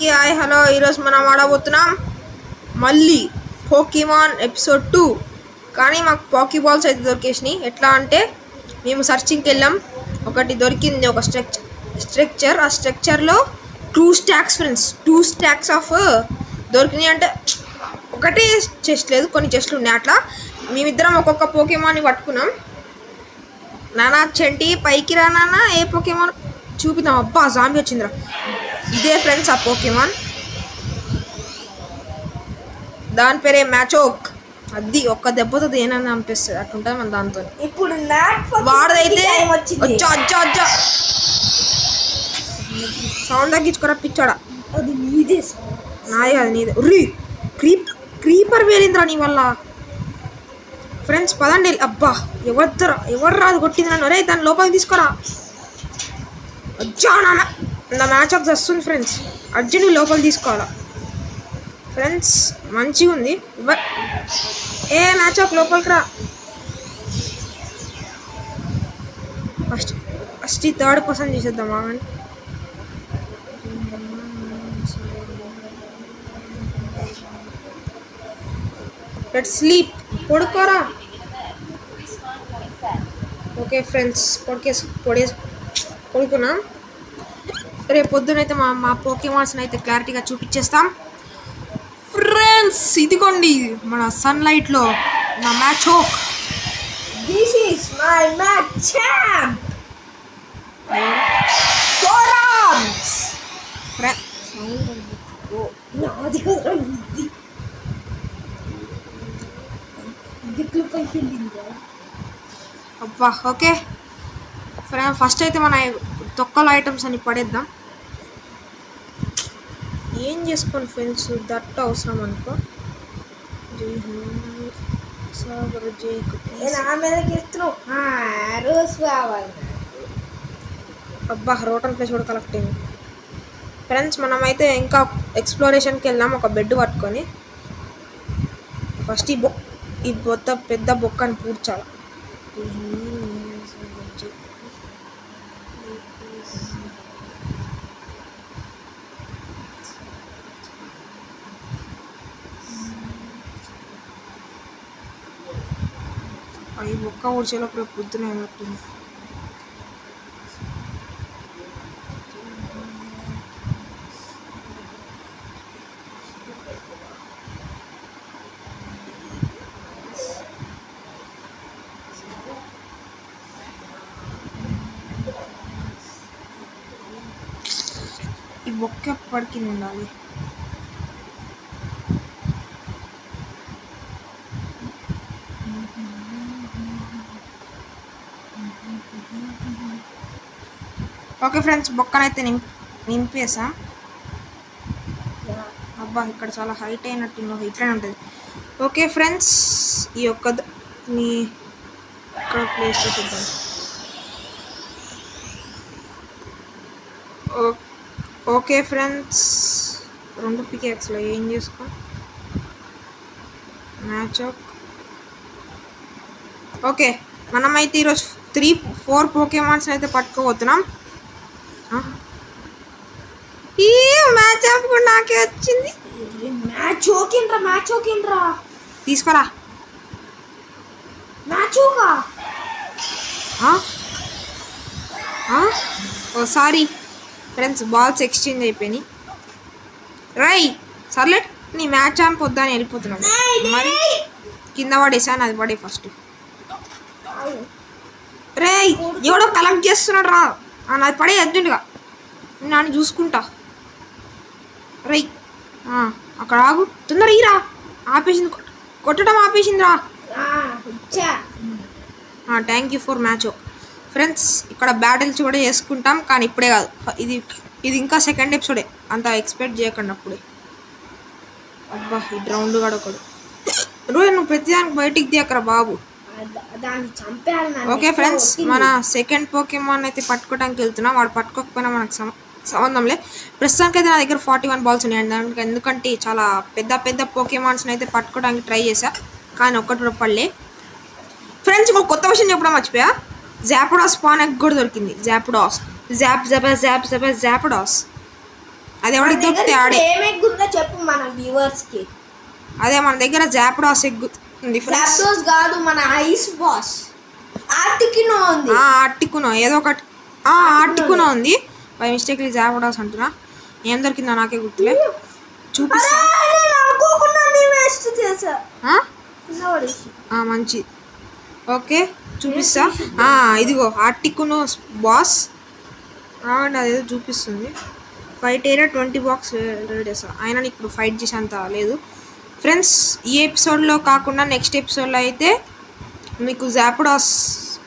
అందరికీ hi hello. ఈరోజు మనం ఆడబోతున్నాం మళ్ళీ పోకీమాన్ ఎపిసోడ్ 2. కానీ మాకు పోకీబాల్స్ అయితే దొరికేసినాయి. ఎట్లా అంటే మేము సర్చింగ్కి వెళ్ళాం, ఒకటి దొరికింది, ఒక స్ట్రక్చర్. ఆ స్ట్రక్చర్లో 2 స్టాక్స్ ఫ్రెండ్స్, 2 స్టాక్స్ ఆఫ్ దొరికినాయి. అంటే ఒకటే చెస్ట్ లేదు, కొన్ని చెస్ట్లు ఉన్నాయి. అట్లా మేమిద్దరం ఒక్కొక్క పోకీమాన్ని పట్టుకున్నాం. నానా చెంటి పైకి రా నాన్న, ఏ పోకీమాన్ చూపిద్దాం. అబ్బా జాంబీ వచ్చిందిరా. ఇదే ఫ్రెండ్స్ ఆ పోకీమాన్, దాని పేరే మ్యాచోక్. అది ఒక్క దెబ్బతో దేనని అనిపిస్తుంది, అట్లుంటుంది మన దాంతో. ఇప్పుడు వాడదైతే సౌండ్ తగ్గించుకోరా పిచ్చోడా. అది నీదే, నాదే అది నీదే. ఉర్రీ క్రీపర్ వేలిందిరా నీ వల్ల. ఫ్రెండ్స్ పదండి. అబ్బా ఎవరు రాదు కొట్టింది నన్ను. రే దాన్ని లోపలికి తీసుకోరా. అజ్జా నా మ్యాచ్ వస్తుంది ఫ్రెండ్స్, అర్జున్ లోపల తీసుకోవాలా ఫ్రెండ్స్. మంచిగా ఉంది. ఏ మ్యాచ్ లోపలికి రా. ఫస్ట్ ఈ 3rd పర్సన్ చేసేద్దాం. ఆగండి. Let's sleep. పడుకోరా. ఓకే ఫ్రెండ్స్, పడుకున్నాం. రేపు పొద్దునైతే మా పోకీమాన్స్ అయితే క్లారిటీగా చూపించేస్తాం ఫ్రెండ్స్. ఇదిగోండి మన సన్లైట్లో నా Machoke. This is my Machamp. 4 arms. నాది కదా ఇది. దిక్కులు పైకి వెళ్ళిందా? అబ్బా ఓకే ఫ్రెండ్, ఫస్ట్ అయితే మన తొక్కల ఐటమ్స్ అని పడేద్దాం. ఏం చేసుకోండి ఫ్రెండ్స్, దట్టు అవసరం అనుకో. అబ్బా రోటన్ ఫ్లెష్ కూడా కలెక్ట్ అయింది ఫ్రెండ్స్. మనమైతే ఇంకా ఎక్స్ప్లోరేషన్కి వెళ్దాం ఒక బెడ్ పట్టుకొని. ఫస్ట్ ఈ పెద్ద బొక్కని పూడ్చాలి. ఈ బొక్క ఊడ్చేలోపు పొద్దున ఏమవుతుంది. ఈ బొక్క ఎప్పటికీ ఉండాలి. ఓకే ఫ్రెండ్స్, బొక్కనైతే నింపేసా. అబ్బా ఇక్కడ చాలా హైట్ అయినట్టు, ఇట్లనే ఉంటుంది. ఓకే ఫ్రెండ్స్, ఈ ఒక్కని ఇక్కడ ప్లేస్ చేసేద్దాం. ఓకే ఫ్రెండ్స్, 2 పికాక్స్లో ఏం చేసుకో మ్యాచోక్. ఓకే మనమైతే ఈరోజు 3-4 పోకేమాన్స్ అయితే పట్టుకోబోతున్నాం. ఈ మ్యాచ్ కూడా నాకే వచ్చింది. మ్యాచ్ ఓకేంట్రా తీసుకోరా. మ్యాచ్ ఓకా? ఓ సారీ ఫ్రెండ్స్, బాల్స్ ఎక్స్చేంజ్ అయిపోయినాయి. రై సర్లే, నీ మ్యాచ్ ఛాంప్ వద్దని వెళ్ళిపోతున్నాను. మరి కింద పడేసాను, అది పడే ఫస్ట్. రే ఎవడో కలెక్ట్ చేస్తున్నాడు రా. నాది పడే అర్జెంటుగా, నన్ను చూసుకుంటా. రై అక్కడ ఆగు, తొందర ఇరా. ఆపేసింది, కొట్టడం ఆపేసిందిరా. Thank you for match friends. ఇక్కడ బ్యాటిల్స్ కూడా చేసుకుంటాం, కానీ ఇప్పుడే కాదు. ఇది ఇంకా 2nd ఎపిసోడే, అంత ఎక్స్పెక్ట్ చేయకండి అప్పుడే. అబ్బా ఈ రౌండ్ కూడా ఒకడు. రోజు నువ్వు ప్రతిదానికి బయటికి దిగకరా బాబు. ఓకే ఫ్రెండ్స్, మన 2nd పోకేమాన్ అయితే పట్టుకోవడానికి వెళ్తున్నాం. వాడు పట్టుకోకపోయినా మనకు సంబంధంలే. ప్రస్తుతానికి అయితే నా దగ్గర 41 బాల్స్ ఉన్నాయండి. ఎందుకంటే చాలా పెద్ద పోకేమాన్స్ని అయితే పట్టుకోవడానికి ట్రై చేశా, కానీ ఒక్కటి పడలే ఫ్రెండ్స్. ఇంకో కొత్త విషయం చెప్పడం మర్చిపోయా. జాపడాస్ పానెక్ కూడా దొరికింది. జాపడాస్, జాపడాస్. అది ఎవరికి దొరికితే ఆడే. ఏమెగ్గుందో చెప్పు మన వ్యూవర్స్ కి. అదే మన దగ్గర జాప్డాస్ ఎగ్ ఉంది ఫ్రెండ్స్. జాప్డాస్ కాదు మన ఐస్ బాస్. ఆర్టికినో ఉంది. ఆర్టికునో ఏదో ఒకటి. ఆర్టికునో ఉంది. బై మిస్టేక్లీ జాప్డాస్ అంటున్నా. ఏం దొరికిందో నాకే గుర్తులే. చూపిస్తా. మంచి ఓకే చూపిస్తా. ఇదిగో ఆర్టికునో బాస్. అదేదో చూపిస్తుంది. ఫైట్ ఏరియా 20 బాక్స్ చేస్తా. అయినా ఇప్పుడు ఫైట్ చేసేంత లేదు ఫ్రెండ్స్. ఈ ఎపిసోడ్లో కాకుండా నెక్స్ట్ ఎపిసోడ్లో అయితే మీకు జాప్డాస్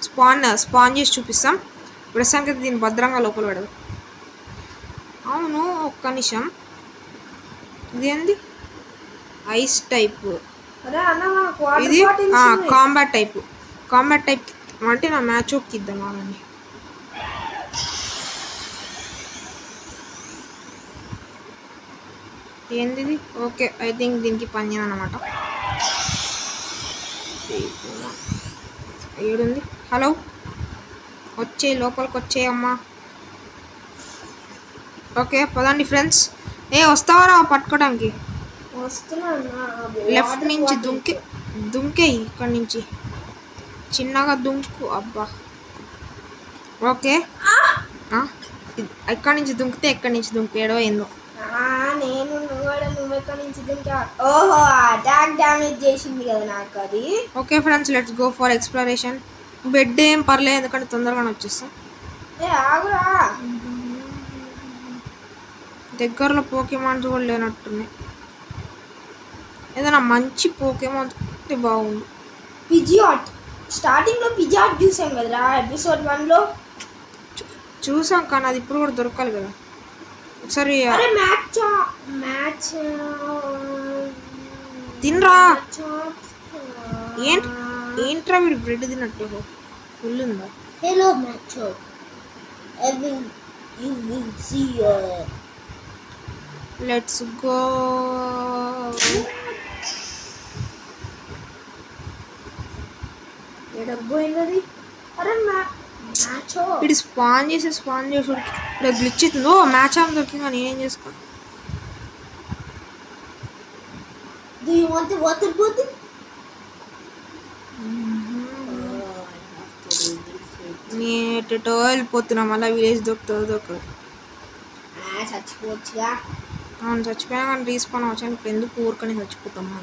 స్పాన్ చేసి చూపిస్తాం. ప్రస్తుతానికి అయితే దీన్ని భద్రంగా లోపల పెడదు. అవును ఒక్క నిమిషం. ఇదేంది ఐస్ టైప్. ఇది కాంబాట్ టైప్. కాంబాట్ టైప్ అంటే నా మ్యాచ్ ఇద్దాం వాళ్ళని. ఏంది ఇది? ఓకే ఐ థింక్ దీనికి పని అనమాట. ఏడుంది? హలో వచ్చే లోపలికి వచ్చేయమ్మా. ఓకే పదండి ఫ్రెండ్స్. వస్తావారా పట్టుకోవడానికి? లెఫ్ట్ నుంచి దుంకే ఇక్కడ నుంచి చిన్నగా దుంకు. అబ్బా ఓకే ఎక్కడి నుంచి దుంకితే ఎక్కడి నుంచి దుంకేడో ఏందో. నేను నువ్వెక్కడి నుంచి దుంకా? ఓహో అటాక్ డ్యామేజ్ చేసింది కదా నాకు అది. Okay friends let's go for exploration. Bed ఏం పర్లేదు ఎందుకంటే తొందరగానే వచ్చేస్తాం. ఆగురా. దగ్గరలో పోకేమాన్స్ కూడా లేనట్టున్నాయి. ఏదైనా మంచి పోకేమాన్ బాగుంది. పిజియాట్ స్టార్టింగ్లో పిజియాట్ చూసాం కదరా ఎపిసోడ్ 1లో. చూసాం కానీ అది ఇప్పుడు కూడా దొరకాలి కదా. ఒకసారి మ్యాచ్ తినరా. ఏంట్రా మీరు బ్రెడ్ తిన్నట్టు ఫుల్ ఉందా? Hello match let's go. ఎడపోయింది. అరే ఇది స్పాన్ చేసి ఇక్కడ గ్లిచ్ అవుతుంది. మ్యాచ్ ఆమె దొరికింది. నేనేం చేసుకోను. నేటో వెళ్ళిపోతున్నా. మళ్ళీ విలేజ్ దొరుకుతుంది. చచ్చిపోవచ్చుగా. అవును చచ్చిపోయినా కానీ రీస్పాన్ వచ్చాను. ఇప్పుడు ఎందుకు ఊరుకొని చచ్చిపోతామా?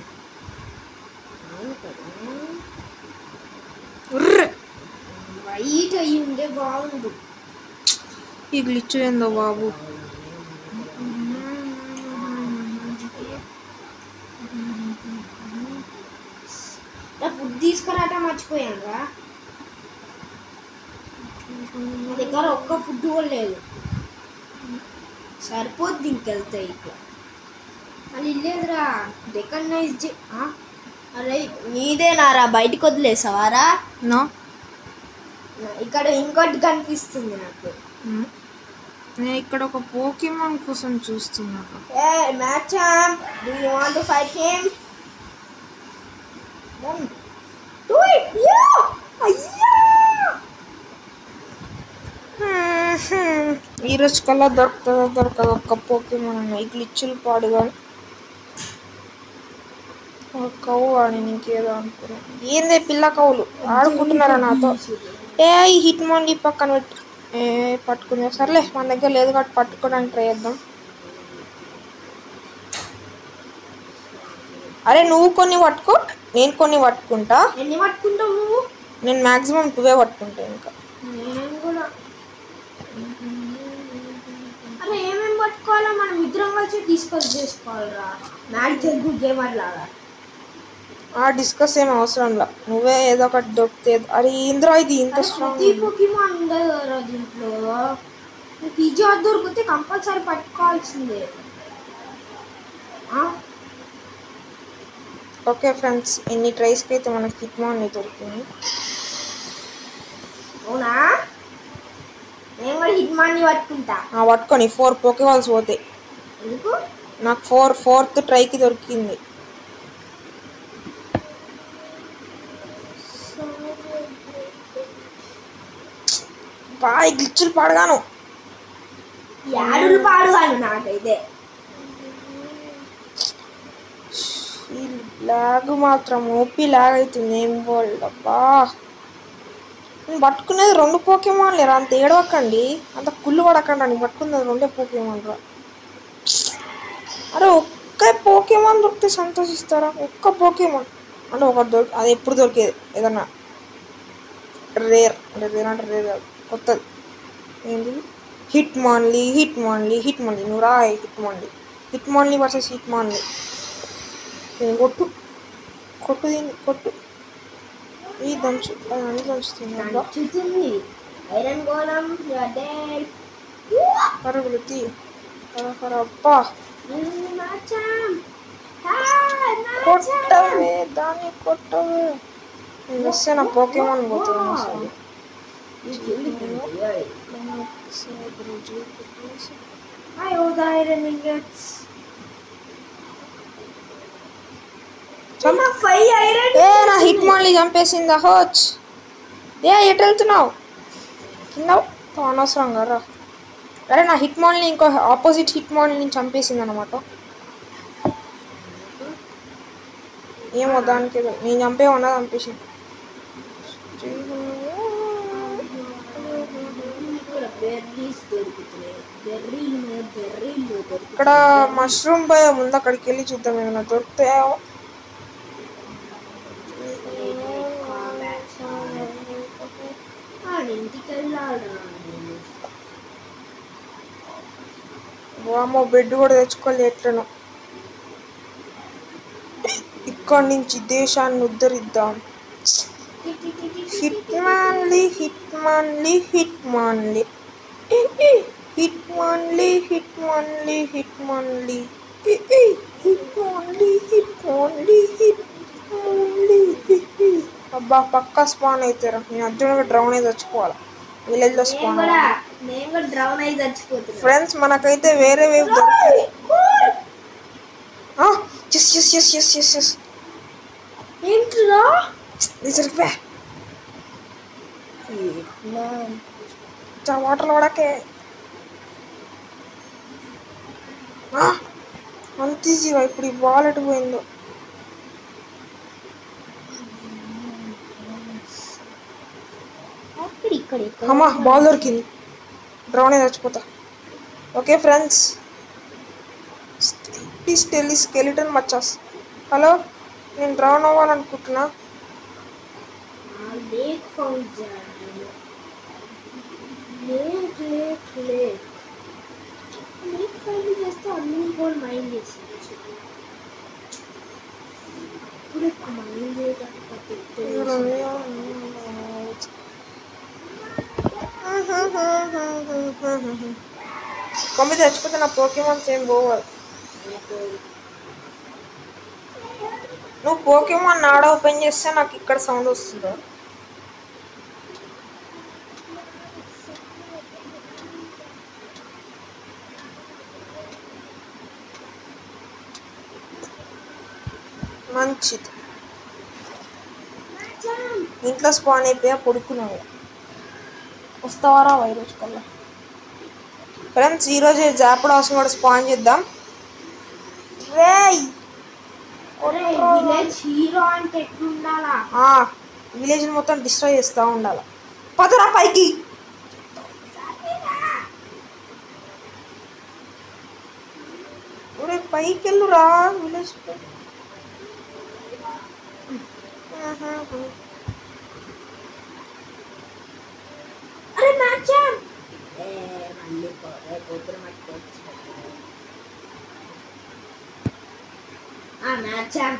వైట్ అయ్యి ఉండే బాగుండు. ఈ గ్లిచ్ ఏందో బాబు. ఫుడ్ తీసుకురాట మర్చిపోయాను రా. నా దగ్గర ఒక్క ఫుడ్ కూడా లేదు. సరిపోద్ది ఇంకెళ్తాయి ఇక్కడ. మళ్ళీ లేదురా రికగ్నైజ్. అరే నీదేనారా బయటకు వదిలేసావారా? నో ఇక్కడ ఇంకోటి కనిపిస్తుంది నాకు. నేను ఇక్కడ ఒక పోకీమాన్ కోసం చూస్తున్నా. Match champ do you want to fight him? Then do it. ఈరోజు కల్లా దొరకదు ఒక్క పోకీమాన్. ఈ గ్లిచ్చులు పాడుగాను కవ్వు వాడి ఇంకేదో అనుకున్నా. ఏందే పిల్ల కవులు ఆడుకుంటున్నారా నాతో? ఈ హిట్ మాండి పక్కన పెట్టి పట్టుకునే. సర్లే మన దగ్గర లేదు కాబట్టి పట్టుకోవడానికి ట్రై చేద్దాం. అరే నువ్వు కొన్ని పట్టుకో, నేను కొన్ని పట్టుకుంటా. ఎన్ని పట్టుకుంటావు నువ్వు? నేను మ్యాక్సిమం 2 పట్టుకుంటా. ఇంకా నేను కూడా. అరే ఏమేమి పట్టుకోవాలో మనం ఇద్దరం కలిసి డిస్కస్ చేసుకోవాలిరా. మ్యాచ్ జరుగు గేమర్ లాగా. డిస్కస్ ఏం అవసరంలా. నువ్వే ఏదో ఒకటి దొరికితే. అరే ఇంద్రా ఇది ఇంత స్ట్రాంగ్. పోకీమాన్ ఉండదు కదా దీంట్లో. పిజ్జా దొరికితే కంపల్సరీ పట్టుకోవాల్సిందే. ఓకే ఫ్రెండ్స్ ఎన్ని ట్రైస్కి అయితే మనకి హిట్ మాన్ దొరికింది. అవునా? నేను కూడా హిట్ మాన్ పట్టుకుంటా. పట్టుకొని 4 పోకేబాల్స్ పోతాయి. ఎందుకు? నాకు 4th ట్రైకి దొరికింది. బాయ్ గ్లిచ్చులు పడగాను. యాడులు పాడుగాను నాకైతే. ఈ లాగ్ మాత్రం ఓపీ లాగ్ అవుతుంది. ఏం వరల్డ్ అబ్బా. నేను పట్టుకునేది 2 పోకేమాన్ లేరా, అంత ఏడవకండి, అంత కుళ్ళు పడకండి. అని పట్టుకున్నది 2 పోకేమాన్ రా. అరే ఒక్క పోకేమాన్ దొరికితే సంతోషిస్తారా? ఒక్క పోకేమాన్ అంటే ఒకటి దొరికి, అది ఎప్పుడు దొరికేది ఏదన్నా రేర్ అంటే రేర్ కాదు, కొత్తది. ఏంటి? హిట్ మాన్లీ నువ్వు రా. Hitmonlee versus Hitmonlee. కొట్టు దీన్ని కొట్టు. ఈ దంచు అది అన్ని దంచుతుంది. ఐరన్ గోళం డెడ్. పరుగులు తీ. అబ్బా కొట్టవే దాన్ని కొట్టవే. నేను వస్తే నా పోకేమాన్ పోతుంది అసలు. నా హిట్ మాన్లీ చంపేసిందా హోచ్. ఎటు వెళ్తున్నావు? కింద అనవసరంగా రా. అరే నా హిట్ మాన్లీ ఇంకో ఆపోజిట్ హిట్ మాన్లీ చంపేసింది అనమాట. ఏమో దానికి నేను చంపేమన్నా చంపేసింది. ఇక్కడ మష్రూమ్ బాయ్ ముందు అక్కడికి వెళ్ళి చూద్దాం ఏమైనా దొరుకుతాయో. వామ్మో బెడ్ కూడా తెచ్చుకోవాలి ఎట్లనో. ఇక్కడి నుంచి దేశాన్ని ఉద్ధరిద్దాం. హిట్ మాన్లీ అబ్బా పక్కా స్పాన్ అవుతారా. నేను అర్జునుగా డ్రౌన్ అయి చచ్చిపోవాలి. విలేజ్ లో స్పాన్. ఫ్రెండ్స్ మనకైతే వేరే వేవ్ దొరుకుతుంది. ఏంట్రా వాటర్లో పడకే. అంత ఈజీగా ఇప్పుడు ఈ బాల్ ఎటు పోయిందో. అమ్మా బాల్ దొరికింది. డ్రౌన్ అయి చచ్చిపోతా. ఓకే ఫ్రెండ్స్, స్కెలిటన్ మచ్చాస్. హలో, నేను డ్రౌన్ అవ్వాలనుకుంటున్నా. కొమ్మి చచ్చిపోతే నా పోకేమాన్స్ ఏం పోవాలి. నువ్వు పోకేమాన్ ఆడ ఓపెన్ చేస్తే నాకు ఇక్కడ సౌండ్ వస్తుందా? మంచిది. ఇంట్లో స్పాన్ అయిపోయా పడుకున్నావు. వస్తావారా వైరోజు కల్లా. ఫ్రెండ్స్ ఈరోజు జాపడ్ హౌస్ కూడా స్పాన్ చేద్దాం. విలేజ్ మొత్తం డిస్ట్రాయ్ చేస్తూ ఉండాలి. పదరా పైకి. పైకి వెళ్ళురా విలేజ్.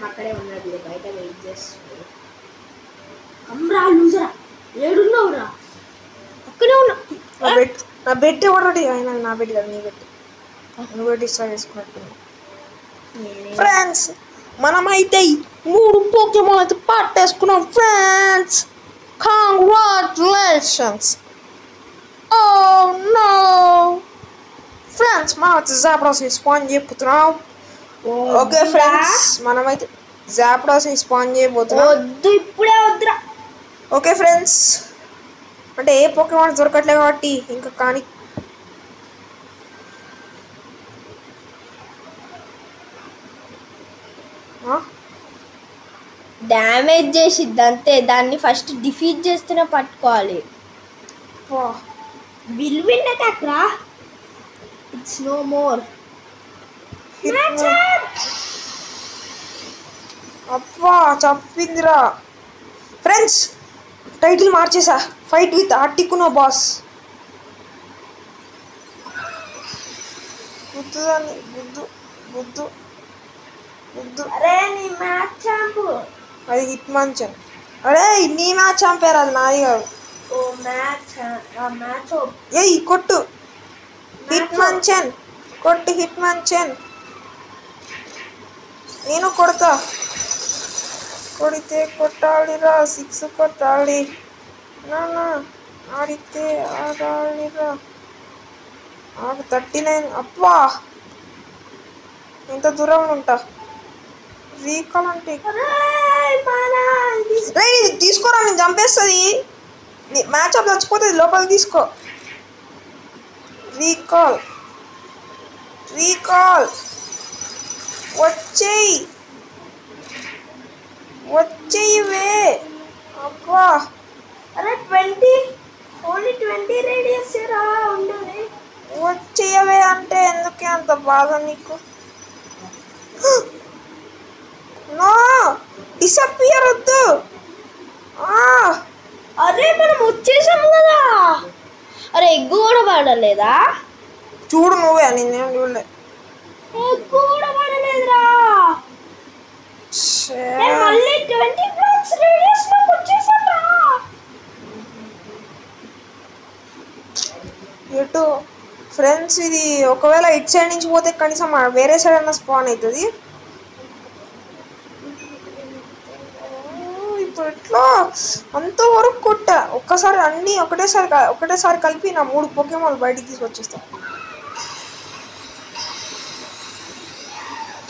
అక్కడే ఉన్నది, బయట వెయిట్ చేస్తున్నాడు. అమ్రా లూజరా ఏడున్నావురా? అక్కడే ఉన్నా. నా బెడ్ ఎవరు? ఆయన నా బెడ్ కదా, నీ బెడ్. నువ్వు డిస్ట్రాయ్ చేసుకున్నట్టు. ఫ్రెండ్స్ మనమైతే 3 పోకేమాన్ అయితే పట్టేసుకున్నాం friends. Congratulations. Oh no friends, మనం అయితే జాపడాస్ స్పాన్ చేయబోతున్నాం. ఓకే ఫ్రెండ్స్, మనమైతే జాపడాస్ స్పాన్ చేయబోతున్నాం. ఇప్పుడే వద్దురా. ఓకే ఫ్రెండ్స్, అంటే ఏ పోకేమాన్ దొరకట్లే కాబట్టి ఇంకా కానీ డ్యామేజ్ చేసిద్ది అంతే. దాన్ని ఫస్ట్ డిఫీట్ చేస్తేనే పట్టుకోవాలి. విన్ అటాక్ రా. It's no more. అబ్బా చప్పిందిరా ఫ్రెండ్స్. టైటిల్ మార్చేసా. Fight with Articuno boss. గుద్దుదాన్ని. గుద్దు గుద్దు గుద్దు. అరే నీ మ్యాచ్ ఛాంపు. అది హిట్మాన్చన్. అరే నీ మ్యాచ్ చంపారు, అది నాది కాదు. ఓ మ్యాచ్ మ్యాచ్ ఏయ్ కొట్టు హిట్మాన్చన్. కొట్టు హిట్మాన్చన్. నేను కొడతా. కొడితే కొట్టాలిరా. 6 కొట్టాలి. నాన్న ఆడితే ఆడాలిరా. నాకు 39. అబ్బా ఇంత దూరం ఉంటా. రీకాల్ అంటే తీసుకోరా, నేను చంపేస్తుంది. మ్యాచ్ అప్ చచ్చిపోతుంది. లోపలికి తీసుకో. Recall recall. వచ్చేయి వచ్చేయివే. అబ్బా అరే 20 ఓన్లీ 20 రేడియస్ రా ఉండేది. వచ్చేయవే అంటే ఎందుకే అంత బాధ నీకు? నో డిసపియర్ వద్దు. అరే మనం వచ్చేసాం కదా. అరే ఎగ్గు కూడా పడలేదా? చూడు నువ్వే, నేనేం చూడలే. ఎగ్గు కూడా పడలేదురా. మళ్ళీ 20 బ్లాక్స్ రేడియస్ లోకి వచ్చేసారా. ఎటు ఫ్రెండ్స్ ఇది ఒకవేళ ఇట్ సైడ్ నుంచి పోతే కనీసం వేరే సైడ్ అన్న స్పాన్ అవుతుంది. ఇప్పుడు ఎట్లా అంతవరకు కొట్టా. ఒక్కసారి అన్నీ ఒకటేసారి కలిపి నా 3 పోకేమాన్లు బయటికి తీసుకొచ్చేస్తా.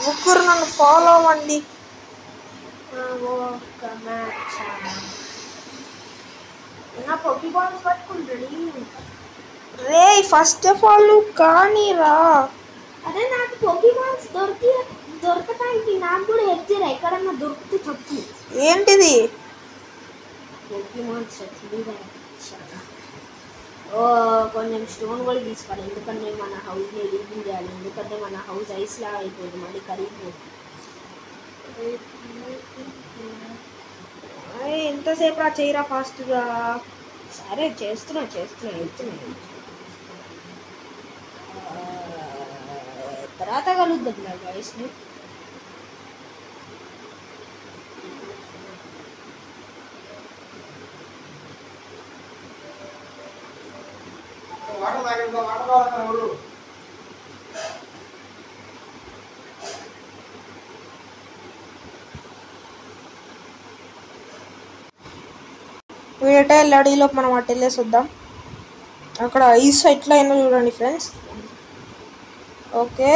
ముగ్గురు నన్ను ఫాలో అవ్వండి. నా పోకీబాల్స్ పట్టుకుంటాడు. రే ఫస్ట్ ఆఫ్ ఆల్ కానీ రా. అరే నాకు పోకీబాల్స్ దొరకటానికి నాకు కూడా హెల్ప్ చేయరా. ఎక్కడన్నా దొరికితే చెప్పు. ఏంటిది? పోకీమాన్స్ కొంచెం స్టోన్ కూడా తీసుకోవాలి. ఎందుకంటే మన హౌస్ని ఎడిటింగ్ చేయాలి. ఎందుకంటే మన హౌస్ ఐస్ లాగా అయిపోయింది, మళ్ళీ కరిగిపోతుంది. ఎంతసేపు రా చేయరా ఫాస్ట్గా. సరే చేస్తున్నా తర్వాత కలుద్దాం నా గైస్ని. వీడట వెళ్ళాడు. ఈలోపు మనం అటు వెళ్ళేసి వద్దాం. అక్కడ ఐస్ ఎట్లా అయినా చూడండి ఫ్రెండ్స్. ఓకే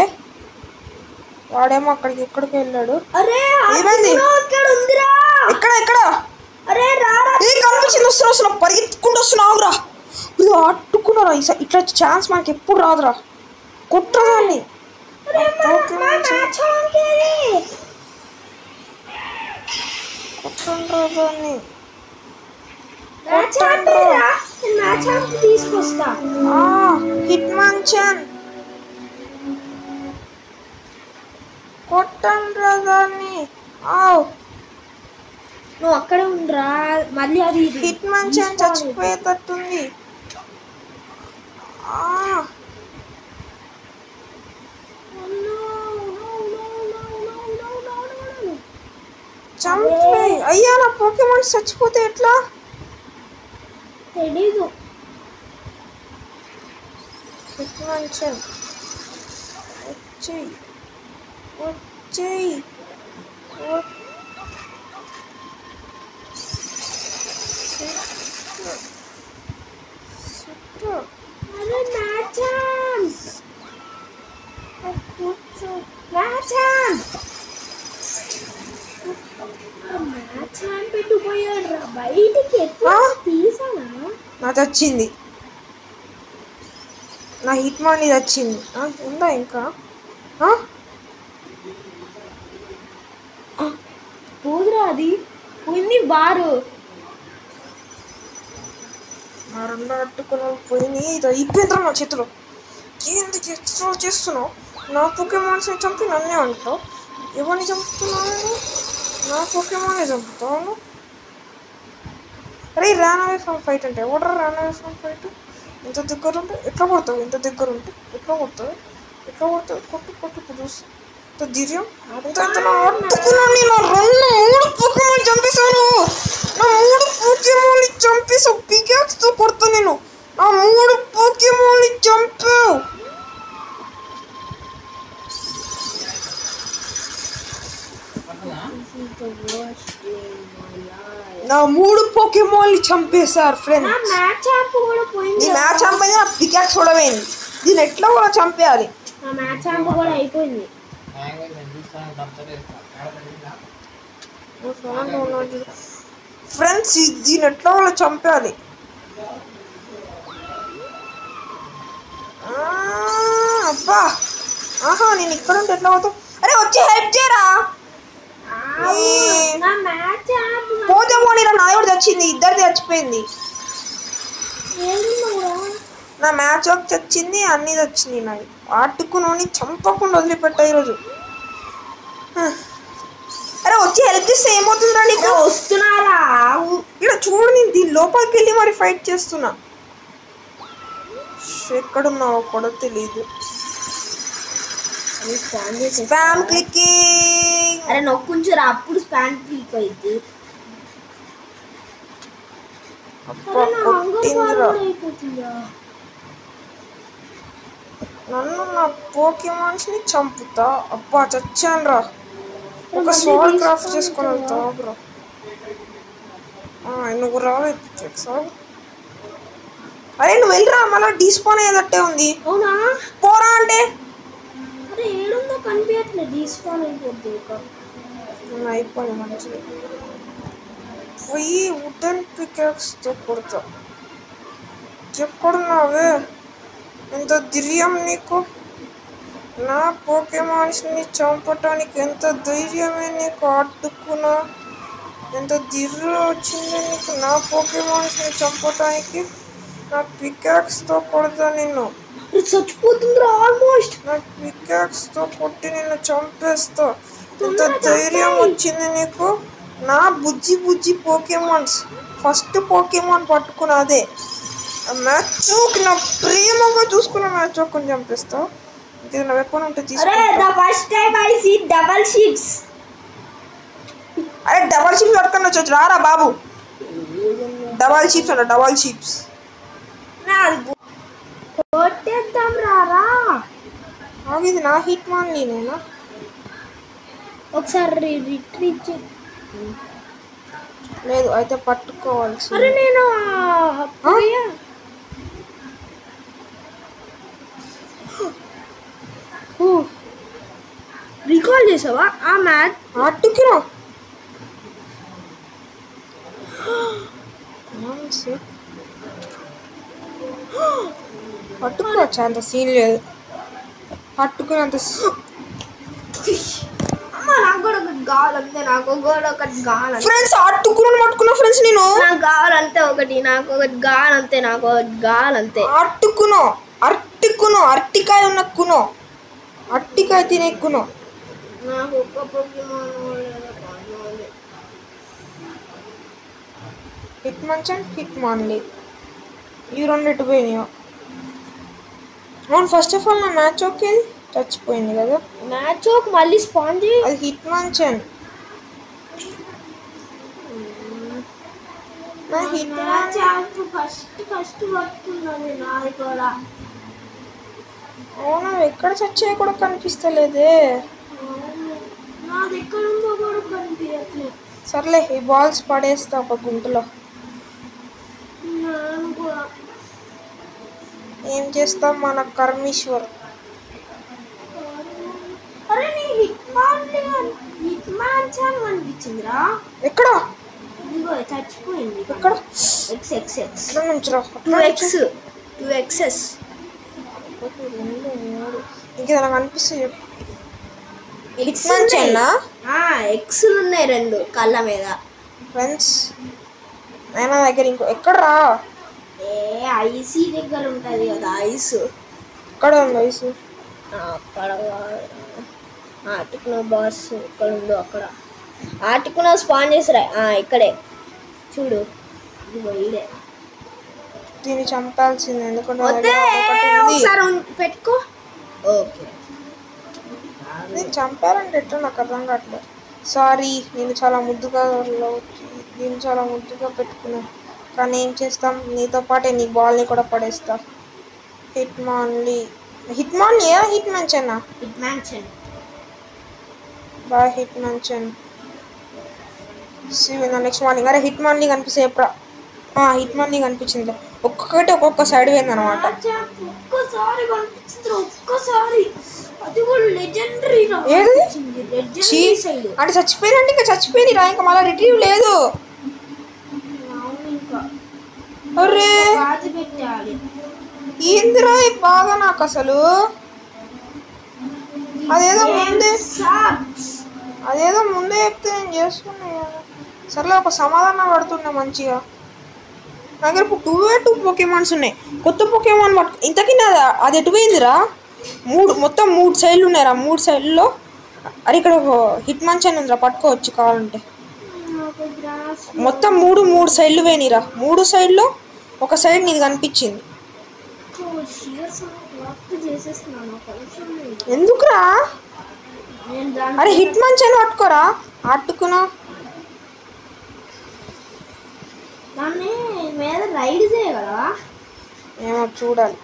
వాడేమో అక్కడికి ఎక్కడికి వెళ్ళాడు. అరే ఏమైంది? ఎక్కడ ఎక్కడ? అరే కనిపించింది. వస్తున్నా పరిగెత్తుకుంటూ వస్తున్నావురా. ఇది అట్టుకున్నారా. ఇట్లా ఛాన్స్ మనకి ఎప్పుడు రాదురా. కొట్టరాన్ని. కొట్టరాన్ని తీసుకొస్తా. హిట్మాన్చన్ కొట్టండ్రా దాన్ని. నువ్వు అక్కడే ఉండరా. మళ్ళీ అది హిట్మాన్చన్ చచ్చిపోయేటట్టుంది. చంపే. అయ్యా నా పోకేమాన్స్ చచ్చిపోతే ఎట్లా తెలీదు. హిట్మాన్చన్ వచ్చేయి వచ్చేయి. అరే మ్యాచ్ పెట్టిపోయాడు రా బయటికి. తీసానా? నాది వచ్చింది. నా హిట్మాన్ ఇది వచ్చింది. ఉందా ఇంకా? పోదురా అది. పోయింది బారు. నా రెండు అట్టుకుని పోయినాయి. ఇది అయిపోయిందిరా నా చేతిలో. ఏంది ఎక్స్ట్రా చేస్తున్నావు? నా పోకేమాన్స్ని చంపి నన్నే అంటావు. ఎవరిని చంపుతున్నావు? నా పోకేమానే చంపుతావు. అరే రాన్ అవే ఫ్రమ్ ఫైట్ అంటే ఎవడరా రాన్ అవే ఫ్రమ్ ఫైట్? ఇంత దగ్గర ఉంటే ఎట్లా కొడతావు? ఇంత దగ్గర ఉంటే ఎట్లా కొడతావు? కొట్టు కొట్టు చూస్తా. ఇంత ధైర్యం ఇంత అట్టుకున్నాను. నా మూడు పోకేమాన్ చంపేశాను. నా 3 పోకేమాన్ని చంపేసావు. పికాక్స్తో కొడతా నేను. నా 3 పోకేమాన్ని చంపావు. నా 3 పోకేమాన్ని చంపేశారు ఫ్రెండ్స్. నీ మ్యాచ్ చంపేది. నా పికాక్స్ కూడా పోయింది. దీన్ని ఎట్లా కూడా చంపేయాలి. నా మ్యాచ్ ఛాంప్ కూడా అయిపోయింది. ఫ్రెండ్స్ దీన్ని ఎట్లా కూడా చంపాలి. అబ్బా ఆహా నేను ఇక్కడ ఉంటే ఎట్లా పోతావు? అరే వచ్చి హెల్ప్ చేయరా. పోతే పోనీరా. నా కూడా చచ్చింది. ఇద్దరిది చచ్చిపోయింది. నా మ్యాచ్ ఒక చచ్చింది. అన్నీ చచ్చింది. నాది ఆటుకుని చంపకుండా వదిలిపెట్టా ఈరోజు. అరే వచ్చి హెల్ప్ చేస్తే ఏమవుతుందిరా నీకు? వస్తున్నారా ఇక్కడ చూడు. నేను దీని లోపలికి వెళ్ళి మరి ఫైట్ చేస్తున్నా. ఎక్కడున్నావో కూడా తెలీదు. Spam clicking. అరే నొక్కుంచురా అప్పుడు స్పామ్ క్లిక్ అయితే. నన్ను నా పోకేమాన్స్ని చంపుతా. అబ్బా చచ్చాను రా. ఒక సోల్ క్రాఫ్ట్ చేసుకొని వెళ్తావు బ్రో. నువ్వు రాలేదు సార్. అరే నువ్వు వెళ్ళిరా. మళ్ళీ డిస్పాన్ అయ్యేదట్టే ఉంది. అవునా పోరా అంటే. అరే ఏడుందో కనిపించట్లేదు. డిస్పాన్ అయిపోద్ది. అయిపోయి మంచిది. పోయి వుడెన్ పికాక్స్తో కొడతా. ఎక్కడున్నావే? ఎంత ధైర్యం నీకు? నా పోకేమాన్స్ని చంపటానికి ఎంత ధైర్యమే నీకు? అడ్డుకున్నా. ఎంత ధైర్యం వచ్చింది నీకు నా పోకేమాన్స్ని చంపటానికి? నా పికాక్స్తో కొడతా నిన్ను. చచ్చిపోతుందిరా ఆల్మోస్ట్. నా పికాక్స్తో కొట్టి నిన్ను చంపేస్తా. ఎంత ధైర్యం వచ్చింది నీకు? నా బుజ్జి పోకేమాన్స్. ఫస్ట్ పోకేమాన్ పట్టుకున్నదే. మ్యాచ్ నా ప్రేమగా చూసుకున్న మ్యాచ్ కొన్ని చంపేస్తావు. ఇంకేదైనా వెపన్ ఉంటే తీసుకుంటా. అరే డబల్ షిప్స్ పట్టుకొని వచ్చి రారా బాబు. డబల్ షిప్స్ అంట. డబల్ షిప్స్ కొట్టేద్దాం రారా. ఇది నా హిట్ మాన్లీ నేనా? ఒకసారి రిట్రీట్ లేదు అయితే పట్టుకోవాల్సి. అరే నేను రికాల్ చేసావా ఆ మ్యాచ్? అట్టుకురా. పట్టుకోవచ్చు. అంత సీన్ లేదు. పట్టుకున్నంత. నాకు కూడా ఒకటి కావాలంతే. నాకు కూడా ఒకటి కావాలంటే ఫ్రెండ్స్ అట్టుకున్నాను పట్టుకున్నా ఫ్రెండ్స్. నేను నాకు కావాలంతే ఒకటి. నాకు ఒకటి కావాలంతే. నాకు ఒకటి కావాలంతే. అట్టుకును అరటికును. అరటికాయ ఉన్న కును. అరటికాయ తినే కును. నాకు ఒక్క పోకేమాన్ హిట్ మంచన్ హిట్ మాన్లీ ఈ రెండు ఎటు పోయినాయో. అవును ఫస్ట్ ఆఫ్ ఆల్ నా మ్యాచ్ ఓకే చచ్చిపోయింది కదా. మ్యాచ్ ఓకే మళ్ళీ స్పాన్ చేయి. అది హిట్ మంచన్. నా హిట్ మ్యాచ్ ఫస్ట్ పట్టుకున్నది నాది కూడా. అవునా ఎక్కడ చచ్చాయో కూడా కనిపిస్తలేదే. నాది ఎక్కడ ఉందో కూడా కనిపించట్లేదు. సర్లే ఈ బాల్స్ పడేస్తా ఒక గుంటలో. ఏం చేస్తాం మన కర్మేశ్వర్. అరే నీ హిట్ మ్యాన్ ఛాన్ అనిపించిందిరా. ఎక్కడ? ఇదిగో చచ్చిపోయింది. ఎక్కడ? XX ఎక్కడ నుంచి రా? 2XS ఇంకేదైనా కనిపిస్తే ఎక్స్లు ఉన్నాయి రెండు కళ్ళ మీద. ఫ్రెండ్స్ అయినా దగ్గర ఇంకో ఎక్కడరా ఐసీ దగ్గర ఉంటుంది కదా ఐస్. ఎక్కడ ఉంది ఐస్? అక్కడ ఆర్టికునో బాస్ ఎక్కడ ఉందో అక్కడ. ఆర్టికునో స్పాన్ చేసిరా ఇక్కడే చూడు. ఇదిగో ఇదే. దీన్ని చంపాల్సింది ఎందుకంటే ఒకసారి పెట్టుకో. ఓకే నేను చంపాలంటే ఎట్లా నాకు అర్థం కావట్లేదు. సారీ, నేను చాలా ముద్దుగా పెట్టుకున్నాను. కానీ ఏం చేస్తాం, నీతో పాటే నీ బాల్ని కూడా పడేస్తా. హిట్ మ్యాన్చెన్నా? Hitmonchan. Boy Hitmonchan. Next morning. అరే హిట్ మ్యాన్లీ కనిపిస్తే ఎప్పుడా? హిట్ మ్యాన్లీ కనిపించింది. ఒక్కొక్కటి ఒక్కొక్క సైడ్ పోయింది అనమాట. అంటే చచ్చిపోయినంటే ఇంకా చచ్చిపోయినరా, ఇంకా మళ్ళీ రిట్రీవ్ లేదు. అరే ఏందిరా ఈ బాధ నాకు అసలు. అదేదో ముందే చెప్తే నేను చేసుకున్నా కదా. సర్లే ఒక సమాధానం పడుతున్నా మంచిగా. నా దగ్గర ఇప్పుడు 2 పోకేమాన్స్ ఉన్నాయి. కొత్త పోకేమాన్ ఇంతకీ అది ఎటు పోయిందిరా? మొత్తం 3 సైడ్లు ఉన్నాయిరా. 3 సైడ్లలో అరే ఇక్కడ హిట్ మ్యాన్చెన్ ఉందిరా, పట్టుకోవచ్చు కావాలంటే. మొత్తం 3 సైడ్లు పోయినాయిరా. 3 సైడ్లో ఒక సైడ్ నీది కనిపించింది. ఎందుకురా? అరే హిట్ మ్యాన్చెన్ పట్టుకోరా. అట్టుకున్నా దాన్ని మీద రైడ్ చేయగలవా? ఏమో చూడాలి.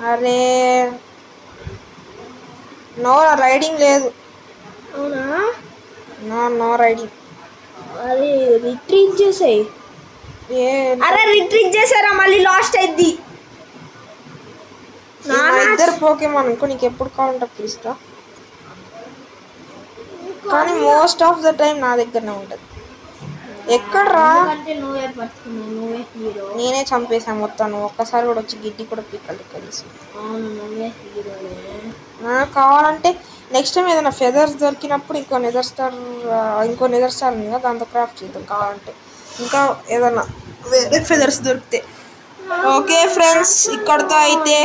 అరే నో రైడింగ్ లేదు. అవునా? No riding. అది రిట్రీట్ చేసాయి. అరే రిట్రీట్ చేసారా, మళ్ళీ లాస్ట్ అయింది. ఇద్దరు పోకేమాన్ అనుకో, నీకు ఎప్పుడు కావాలంటే పిలుస్తా. కానీ మోస్ట్ ఆఫ్ ద టైం నా దగ్గరనే ఉంటుంది. ఎక్కడ్రా? నేనే చంపేశాను మొత్తం. నువ్వు ఒక్కసారి కూడా వచ్చి గిడ్డి కూడా పీకలు కలిసి. కావాలంటే నెక్స్ట్ టైం ఏదైనా ఫెదర్స్ దొరికినప్పుడు ఇంకో నెదర్ స్టార్ ఉంది కదా, దాంతో క్రాఫ్ట్ చేద్దాం కావాలంటే. ఇంకా ఏదైనా వేరే ఫెదర్స్ దొరికితే. ఓకే ఫ్రెండ్స్, ఇక్కడితో అయితే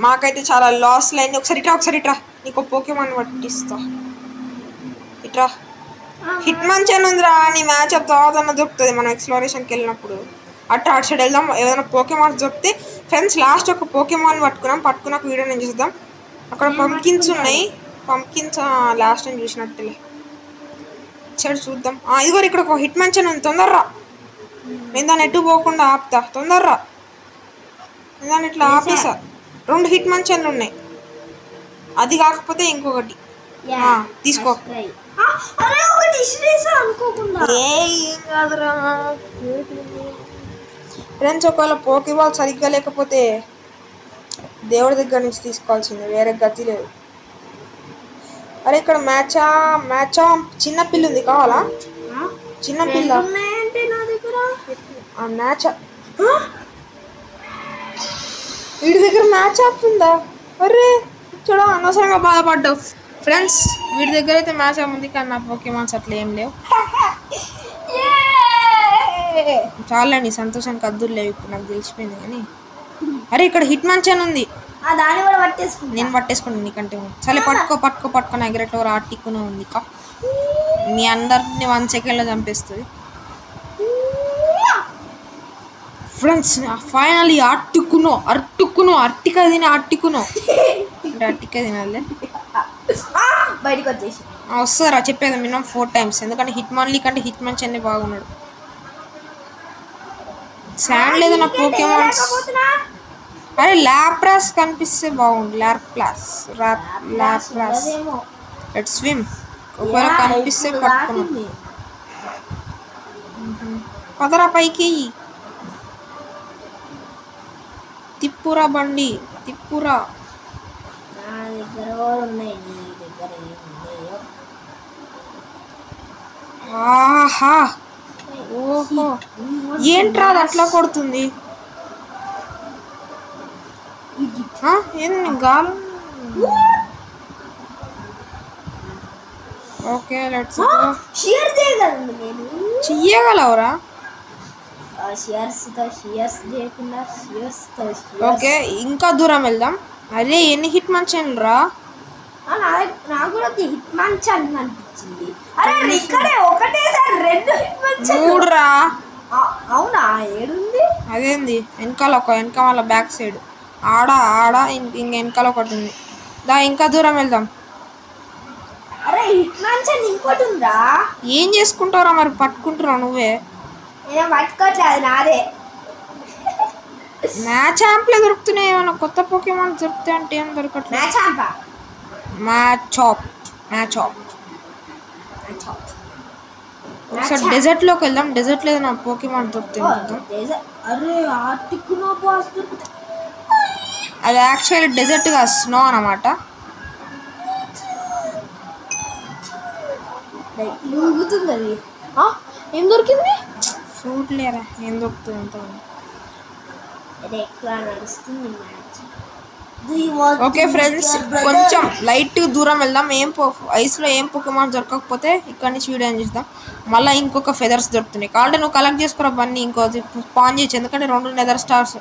మాకైతే చాలా లాస్ అయింది. ఒకసారి ఇట్రా నీకు పోకేమాన్ పట్టిస్తా. ఇట్రా. హిట్ మ్యాన్చెన్ ఉందిరా. నీ మ్యాచ్ అప్ తర్వాత దొరుకుతుంది మనం ఎక్స్ప్లోరేషన్కి వెళ్ళినప్పుడు. అటు సైడ్ వెళ్దాం. ఏదైనా పోకేమాన్స్ దొరికితే. ఫ్రెండ్స్ లాస్ట్ ఒక పోకేమాన్ పట్టుకున్నాక వీడియో నేను చూద్దాం. అక్కడ పంకిన్స్ ఉన్నాయి. పంకిన్స్ లాస్ట్ టైం చూసినట్టులే. సైడ్ చూద్దాం. ఇదిగో ఇక్కడ ఒక హిట్ మ్యాన్చెన్ ఉంది. తొందరరా, నేను దాన్ని ఎటు పోకుండా ఆపుతా. తొందరరా, నేను దాన్ని ఇట్లా ఆపేసా. 2 హిట్ మ్యాన్చెన్లు ఉన్నాయి. అది కాకపోతే ఇంకొకటి తీసుకో. ఫ్రెండ్స్ ఒకవేళ పోకీబాల్ సరిగ్గా లేకపోతే దేవుడి దగ్గర నుంచి తీసుకోవాల్సిందే, వేరే గతి లేదు. అరే ఇక్కడ మ్యాచా చిన్న పిల్ల ఉంది, కావాలా? చిన్న పిల్ల మ్యాచ్ వీడి దగ్గర మ్యాచ్ ఆప్ ఉందా? అరే చూడ అనవసరంగా బాధపడ్డావు. ఫ్రెండ్స్ వీడి దగ్గర అయితే మ్యాచ్ ఆప్ ఉంది, కానీ నా పోకేమాన్స్ అట్లా ఏం లేవు. చాలండి, సంతోషానికి అద్దులు లేవు ఇప్పుడు నాకు తెలిసిపోయింది. కానీ అరే ఇక్కడ హిట్ మ్యాన్చెన్ ఉంది. నేను పట్టేసుకుంటాను నీకంటే. సరే పట్టుకో ఎగరట్లో ఆర్టికునో ఉంది. మీ అందరిని 1 సెకండ్లో చంపేస్తుంది. ఫ్రెండ్స్ ఫైనల్లీ అర్టికా తిని అర్టికా తినాలి. బయటకు వచ్చేసి వస్తారా చెప్పేది మినిమం 4 టైమ్స్. ఎందుకంటే హిట్ మ్యాన్లీ కంటే హిట్ మ్యాన్చెన్ బాగున్నాడు. శాండ్ లేదా నా పోకేమాన్స్. అరే ల్యాప్రాస్ కనిపిస్తే బాగుండు. ల్యాప్రాస్ లెట్స్ స్విమ్. ఒకవేళ కనిపిస్తే పట్టుకున్నా. పదరా పైకి. తిప్పురా బండి తిప్పురా. ఆహా ఓహో ఏంట్రా అది అట్లా కొడుతుంది. ఏంది గాల్ ఓకే లెట్స్ గో షేర్ చేయగలను నేను చెయ్యగలవురా షేర్స్ చేయకుండా షేర్స్తో ఓకే ఇంకా దూరం వెళ్దాం అరే ఎన్ని హిట్ మన్ ఛానల్ రా నాకు కూడా హిట్ మన్ ఛానల్ అనిపించింది అరే ఇక్కడే ఒకటేసారి 2 హిట్ మన్ ఛానల్ 3 రా అవునా ఏడుంది అదేంది వెనకాల బ్యాక్ సైడ్ ఆడ ఇంక వెనకాల ఒకటి ఉంది దా ఇంకా దూరం వెళ్దాం అరే హిట్ మన్ ఛానల్ ఇంకోటి ఉందా ఏం చేసుకుంటావురా మరి పట్టుకుంటున్నావు నువ్వే నేను పట్టుకోవట్లేదు నాదే మ్యాచ్ యాంప్లే దొరుకుతున్నాయి ఏమన్నా కొత్త పోకేమాన్ దొరుకుతాయి అంటే ఏం దొరకట్లేదు మ్యాచ్ ఆప్ ఒకసారి డెజర్ట్లోకి వెళ్దాం డెజర్ట్లో ఏదైనా పోకేమాన్ దొరుకుతాయి అరే ఆర్టికునో బాస్ దొరుకుతాయి అది యాక్చువల్లీ డెజర్ట్గా స్నో అన్నమాట ఊగుతుంది అది ఏం దొరికింది ఫ్రూట్ లేరా ఏం దొరుకుతుంది అంత ఎక్కువ నడుస్తుంది మ్యాచ్ ఓకే ఫ్రెండ్స్ కొంచెం లైట్ దూరం వెళ్దాం ఐస్లో ఏం పోకేమాన్ దొరకకపోతే ఇక్కడ నుంచి వీడియో చూద్దాం మళ్ళీ ఇంకొక ఫెదర్స్ దొరుకుతున్నాయి కాబట్టి నువ్వు కలెక్ట్ చేసుకురా బన్నీ ఇంకోది స్పాన్ చేయొచ్చు ఎందుకంటే 2 నెదర్ స్టార్స్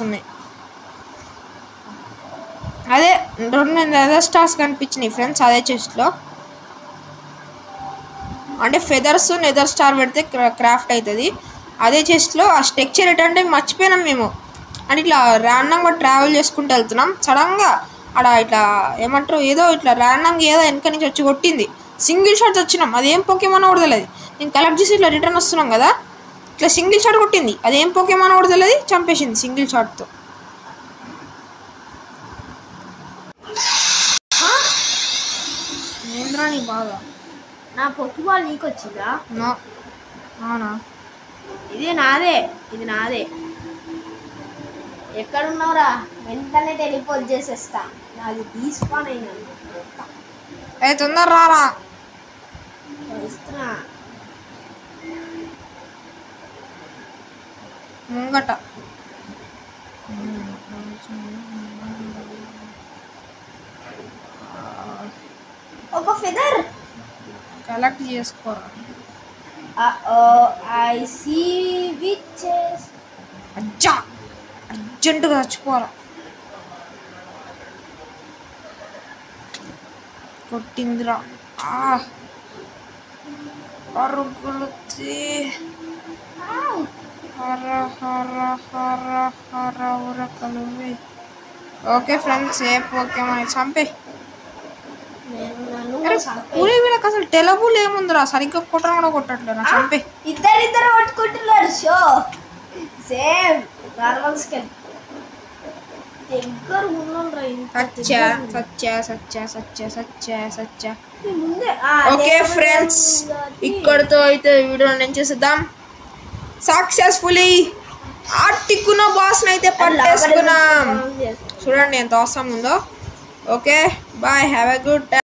ఉన్నాయి అదే 2 నెదర్ స్టార్స్ కనిపించినాయి ఫ్రెండ్స్ అదే చెస్ట్లో అంటే ఫెదర్స్ నెదర్ స్టార్ పెడితే క్రాఫ్ట్ అవుతుంది అదే చెస్ట్లో ఆ స్ట్రక్చర్ ఏంటంటే మర్చిపోయినాం మేము అని ఇట్లా ర్యాండమ్గా ట్రావెల్ చేసుకుంటూ వెళ్తున్నాం సడన్గా అక్కడ ఇట్లా ఏమంటారు ఏదో ఇట్లా ర్యాండమ్గా ఏదో వెనక నుంచి వచ్చి కొట్టింది సింగిల్ షాట్ వచ్చినాం అదేం పోకేమాన్ కూడా తెలియదు నేను కలెక్ట్ చేసి ఇట్లా రిటర్న్ వస్తున్నాం కదా ఇట్లా సింగిల్ షాట్ కొట్టింది అదేం పోకేమాన్ కూడా తెలియదు చంపేసింది సింగిల్ షాట్తో ఏంద్రా నీ బాగా నా పోకీబాల్ నీకు వచ్చిందా అవునా ఇది నాదే ఎక్కడున్నావురా వెంటనే టెలిపోర్ట్ చేసేస్తా నాది డీస్పాన్ అయినాను తొందర రారా వస్తున్నా ముంగట ఒక ఫెదర్ కలెక్ట్ చేసుకోరా ఐ సీ విచెస్ అర్జెంటుగా చచ్చిపోరా కొట్టిందిరా అరుగులు ఉరకలు ఓకే ఫ్రెండ్స్ ఏ పోకేమాన్ చంపే వీళ్ళకి అసలు టెలబుల్ ఏముందిరా సరిగ్గా కొట్టడం కూడా కొట్టట్లేరా చంపే ఇద్దరు కొట్టుకుంటున్నారు షో సేమ్ నార్మల్ స్కెల్ దగ్గర ఓకే ఫ్రెండ్స్ ఇక్కడితో అయితే వీడియో నేను చేసేద్దాం సక్సెస్ఫుల్లీ ఆర్టికునో బాస్ అయితే పట్టేసుకున్నాం చూడండి ఎంత అవసరం ఉందో okay bye have a good